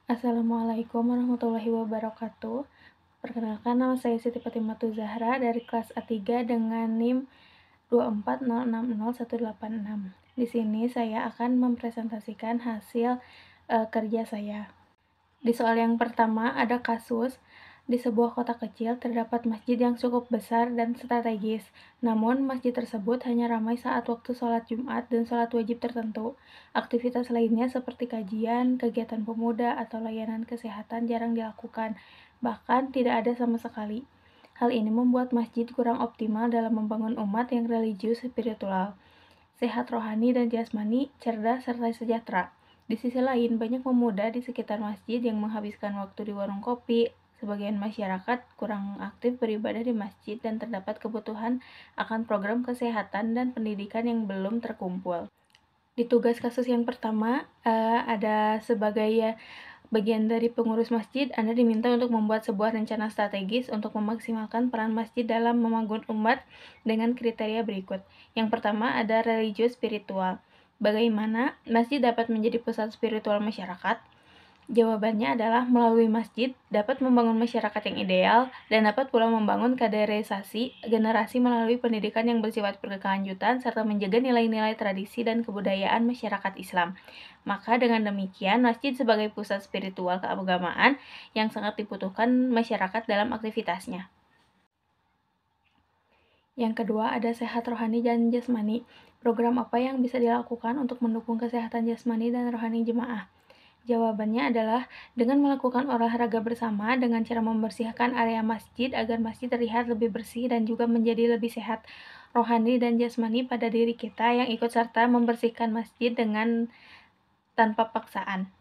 Assalamualaikum warahmatullahi wabarakatuh. Perkenalkan, nama saya Siti Fatimatu Zahra dari kelas A3 dengan NIM 240601866. Di sini saya akan mempresentasikan hasil kerja saya. Di soal yang pertama ada kasus, di sebuah kota kecil terdapat masjid yang cukup besar dan strategis. Namun, masjid tersebut hanya ramai saat waktu sholat Jumat dan sholat wajib tertentu. Aktivitas lainnya seperti kajian, kegiatan pemuda, atau layanan kesehatan jarang dilakukan. Bahkan tidak ada sama sekali. Hal ini membuat masjid kurang optimal dalam membangun umat yang religius spiritual, sehat rohani dan jasmani, cerdas, serta sejahtera. Di sisi lain, banyak pemuda di sekitar masjid yang menghabiskan waktu di warung kopi. Sebagian masyarakat kurang aktif beribadah di masjid dan terdapat kebutuhan akan program kesehatan dan pendidikan yang belum terkumpul. Di tugas kasus yang pertama, ada sebagai bagian dari pengurus masjid, Anda diminta untuk membuat sebuah rencana strategis untuk memaksimalkan peran masjid dalam membangun umat dengan kriteria berikut. Yang pertama ada religius spiritual. Bagaimana masjid dapat menjadi pusat spiritual masyarakat? Jawabannya adalah melalui masjid dapat membangun masyarakat yang ideal dan dapat pula membangun kaderisasi generasi melalui pendidikan yang bersifat berkelanjutan serta menjaga nilai-nilai tradisi dan kebudayaan masyarakat Islam. Maka dengan demikian, masjid sebagai pusat spiritual keagamaan yang sangat dibutuhkan masyarakat dalam aktivitasnya. Yang kedua, ada sehat rohani dan jasmani. Program apa yang bisa dilakukan untuk mendukung kesehatan jasmani dan rohani jemaah? Jawabannya adalah dengan melakukan olahraga bersama dengan cara membersihkan area masjid agar masjid terlihat lebih bersih dan juga menjadi lebih sehat rohani dan jasmani pada diri kita yang ikut serta membersihkan masjid dengan tanpa paksaan.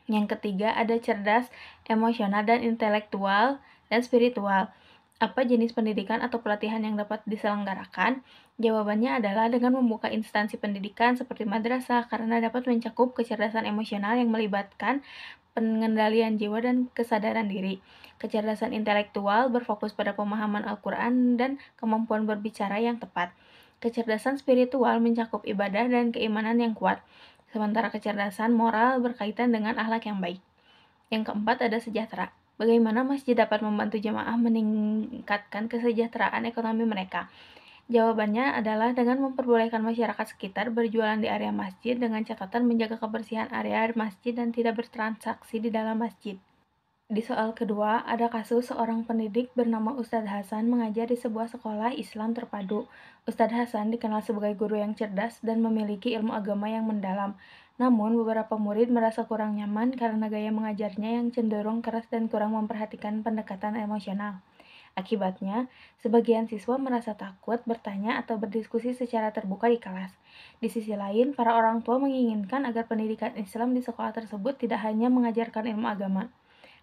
Yang ketiga ada cerdas, emosional, dan intelektual dan spiritual. Apa jenis pendidikan atau pelatihan yang dapat diselenggarakan? Jawabannya adalah dengan membuka instansi pendidikan seperti madrasah karena dapat mencakup kecerdasan emosional yang melibatkan pengendalian jiwa dan kesadaran diri. Kecerdasan intelektual berfokus pada pemahaman Al-Quran dan kemampuan berbicara yang tepat. Kecerdasan spiritual mencakup ibadah dan keimanan yang kuat. Sementara kecerdasan moral berkaitan dengan akhlak yang baik. Yang keempat ada sejahtera. Bagaimana masjid dapat membantu jemaah meningkatkan kesejahteraan ekonomi mereka? Jawabannya adalah dengan memperbolehkan masyarakat sekitar berjualan di area masjid dengan catatan menjaga kebersihan area masjid dan tidak bertransaksi di dalam masjid. Di soal kedua, ada kasus seorang pendidik bernama Ustadz Hasan mengajar di sebuah sekolah Islam terpadu. Ustadz Hasan dikenal sebagai guru yang cerdas dan memiliki ilmu agama yang mendalam. Namun, beberapa murid merasa kurang nyaman karena gaya mengajarnya yang cenderung keras dan kurang memperhatikan pendekatan emosional. Akibatnya, sebagian siswa merasa takut bertanya atau berdiskusi secara terbuka di kelas. Di sisi lain, para orang tua menginginkan agar pendidikan Islam di sekolah tersebut tidak hanya mengajarkan ilmu agama,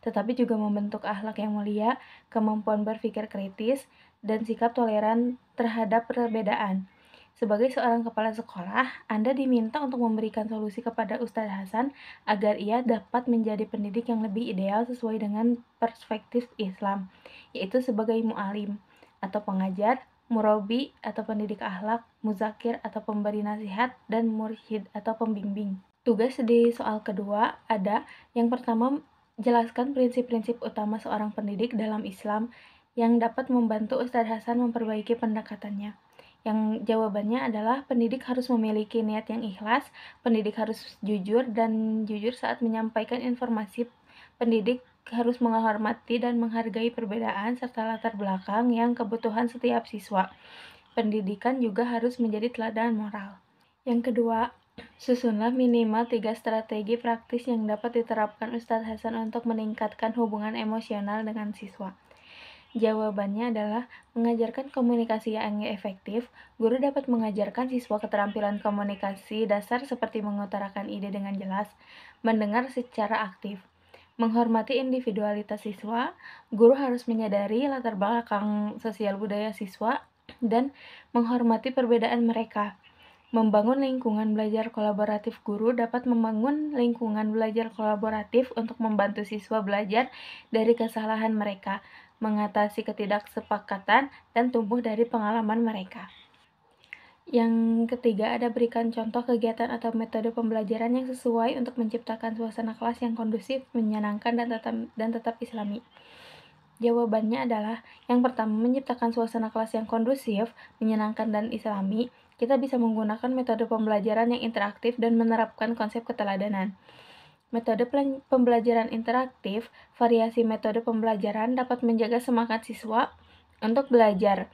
tetapi juga membentuk akhlak yang mulia, kemampuan berpikir kritis, dan sikap toleran terhadap perbedaan. Sebagai seorang kepala sekolah, Anda diminta untuk memberikan solusi kepada Ustadz Hasan agar ia dapat menjadi pendidik yang lebih ideal sesuai dengan perspektif Islam, yaitu sebagai mu'alim atau pengajar, murabi atau pendidik akhlak, muzakir atau pemberi nasihat, dan mursyid atau pembimbing. Tugas di soal kedua ada yang pertama, jelaskan prinsip-prinsip utama seorang pendidik dalam Islam yang dapat membantu Ustadz Hasan memperbaiki pendekatannya. Yang jawabannya adalah pendidik harus memiliki niat yang ikhlas, pendidik harus jujur dan jujur saat menyampaikan informasi, pendidik harus menghormati dan menghargai perbedaan serta latar belakang yang kebutuhan setiap siswa. Pendidikan juga harus menjadi teladan moral. Yang kedua, susunlah minimal 3 strategi praktis yang dapat diterapkan Ustadz Hasan untuk meningkatkan hubungan emosional dengan siswa. Jawabannya adalah mengajarkan komunikasi yang efektif. Guru dapat mengajarkan siswa keterampilan komunikasi dasar seperti mengutarakan ide dengan jelas, mendengar secara aktif, menghormati individualitas siswa. Guru harus menyadari latar belakang sosial budaya siswa dan menghormati perbedaan mereka. Membangun lingkungan belajar kolaboratif. Guru dapat membangun lingkungan belajar kolaboratif untuk membantu siswa belajar dari kesalahan mereka, mengatasi ketidaksepakatan, dan tumbuh dari pengalaman mereka. Yang ketiga ada berikan contoh kegiatan atau metode pembelajaran yang sesuai untuk menciptakan suasana kelas yang kondusif, menyenangkan, dan tetap islami. Jawabannya adalah yang pertama, menciptakan suasana kelas yang kondusif, menyenangkan, dan islami. Kita bisa menggunakan metode pembelajaran yang interaktif dan menerapkan konsep keteladanan. Metode pembelajaran interaktif, variasi metode pembelajaran dapat menjaga semangat siswa untuk belajar.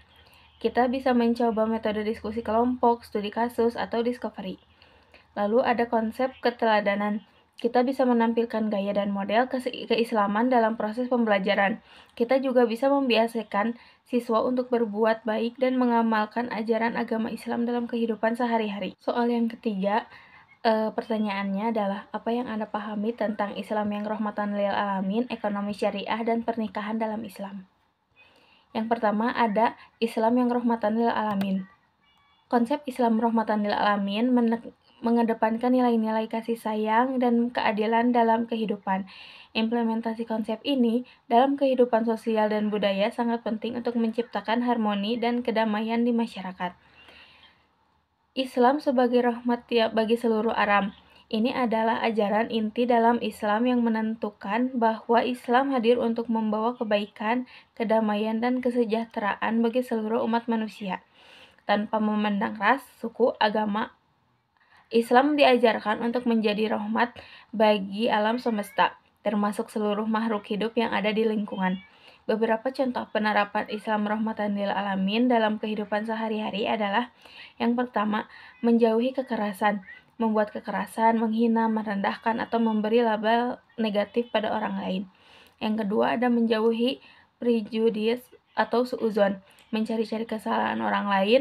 Kita bisa mencoba metode diskusi kelompok, studi kasus, atau discovery. Lalu ada konsep keteladanan. Kita bisa menampilkan gaya dan model keislaman dalam proses pembelajaran. Kita juga bisa membiasakan siswa untuk berbuat baik dan mengamalkan ajaran agama Islam dalam kehidupan sehari-hari. Soal yang ketiga, pertanyaannya adalah, apa yang Anda pahami tentang Islam yang rahmatan lil alamin, ekonomi syariah, dan pernikahan dalam Islam? Yang pertama ada Islam yang rahmatan lil alamin. Konsep Islam rahmatan lil alamin mengedepankan nilai-nilai kasih sayang dan keadilan dalam kehidupan. Implementasi konsep ini dalam kehidupan sosial dan budaya sangat penting untuk menciptakan harmoni dan kedamaian di masyarakat. Islam sebagai rahmat bagi seluruh alam. Ini adalah ajaran inti dalam Islam yang menentukan bahwa Islam hadir untuk membawa kebaikan, kedamaian, dan kesejahteraan bagi seluruh umat manusia. Tanpa memandang ras, suku, agama, Islam diajarkan untuk menjadi rahmat bagi alam semesta, termasuk seluruh makhluk hidup yang ada di lingkungan. Beberapa contoh penerapan Islam rahmatan lil alamin dalam kehidupan sehari-hari adalah: yang pertama, menjauhi kekerasan. Membuat kekerasan, menghina, merendahkan, atau memberi label negatif pada orang lain. Yang kedua ada menjauhi prejudis atau suudzon, mencari-cari kesalahan orang lain,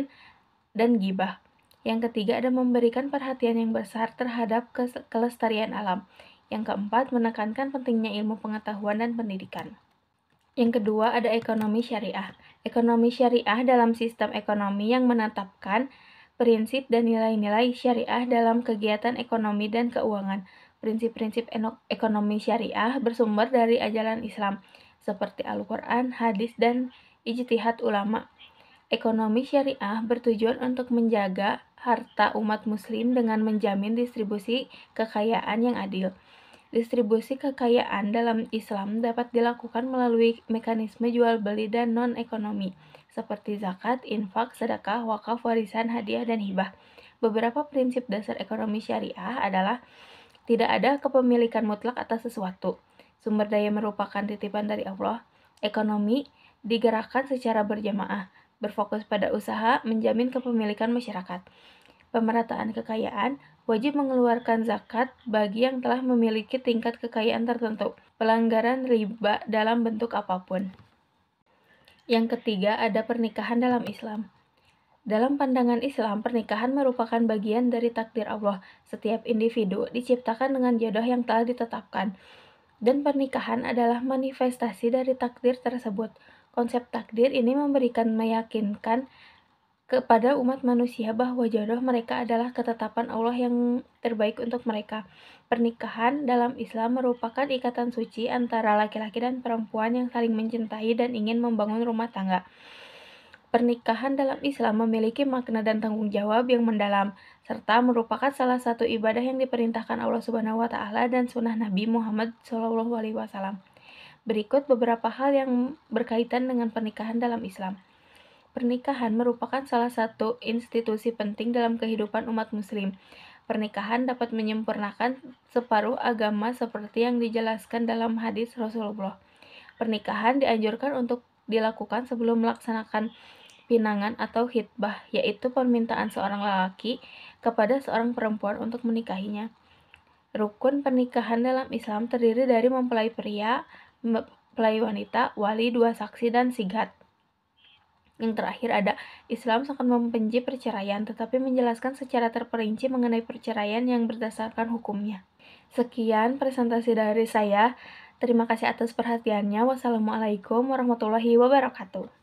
dan ghibah. Yang ketiga ada memberikan perhatian yang besar terhadap kelestarian alam. Yang keempat, menekankan pentingnya ilmu pengetahuan dan pendidikan. Yang kedua ada ekonomi syariah. Ekonomi syariah dalam sistem ekonomi yang menetapkan prinsip dan nilai-nilai syariah dalam kegiatan ekonomi dan keuangan. Prinsip-prinsip ekonomi syariah bersumber dari ajaran Islam, seperti Al-Quran, hadis, dan ijtihad ulama. Ekonomi syariah bertujuan untuk menjaga harta umat muslim dengan menjamin distribusi kekayaan yang adil. Distribusi kekayaan dalam Islam dapat dilakukan melalui mekanisme jual beli dan non-ekonomi, seperti zakat, infak, sedekah, wakaf, warisan, hadiah, dan hibah. Beberapa prinsip dasar ekonomi syariah adalah: tidak ada kepemilikan mutlak atas sesuatu. Sumber daya merupakan titipan dari Allah. Ekonomi digerakkan secara berjamaah, berfokus pada usaha, menjamin kepemilikan masyarakat. Pemerataan kekayaan, wajib mengeluarkan zakat bagi yang telah memiliki tingkat kekayaan tertentu. Pelanggaran riba dalam bentuk apapun. Yang ketiga ada pernikahan dalam Islam. Dalam pandangan Islam, pernikahan merupakan bagian dari takdir Allah. Setiap individu diciptakan dengan jodoh yang telah ditetapkan, dan pernikahan adalah manifestasi dari takdir tersebut. Konsep takdir ini meyakinkan kepada umat manusia bahwa jodoh mereka adalah ketetapan Allah yang terbaik untuk mereka. Pernikahan dalam Islam merupakan ikatan suci antara laki-laki dan perempuan yang saling mencintai dan ingin membangun rumah tangga. Pernikahan dalam Islam memiliki makna dan tanggung jawab yang mendalam, serta merupakan salah satu ibadah yang diperintahkan Allah Subhanahu wa Ta'ala dan sunnah Nabi Muhammad SAW. Berikut beberapa hal yang berkaitan dengan pernikahan dalam Islam. Pernikahan merupakan salah satu institusi penting dalam kehidupan umat muslim. Pernikahan dapat menyempurnakan separuh agama seperti yang dijelaskan dalam hadis Rasulullah. Pernikahan dianjurkan untuk dilakukan sebelum melaksanakan pinangan atau khitbah, yaitu permintaan seorang lelaki kepada seorang perempuan untuk menikahinya. Rukun pernikahan dalam Islam terdiri dari mempelai pria, mempelai wanita, wali, 2 saksi, dan sigat. Yang terakhir ada Islam sangat membenci perceraian, tetapi menjelaskan secara terperinci mengenai perceraian yang berdasarkan hukumnya. Sekian presentasi dari saya. Terima kasih atas perhatiannya. Wassalamualaikum warahmatullahi wabarakatuh.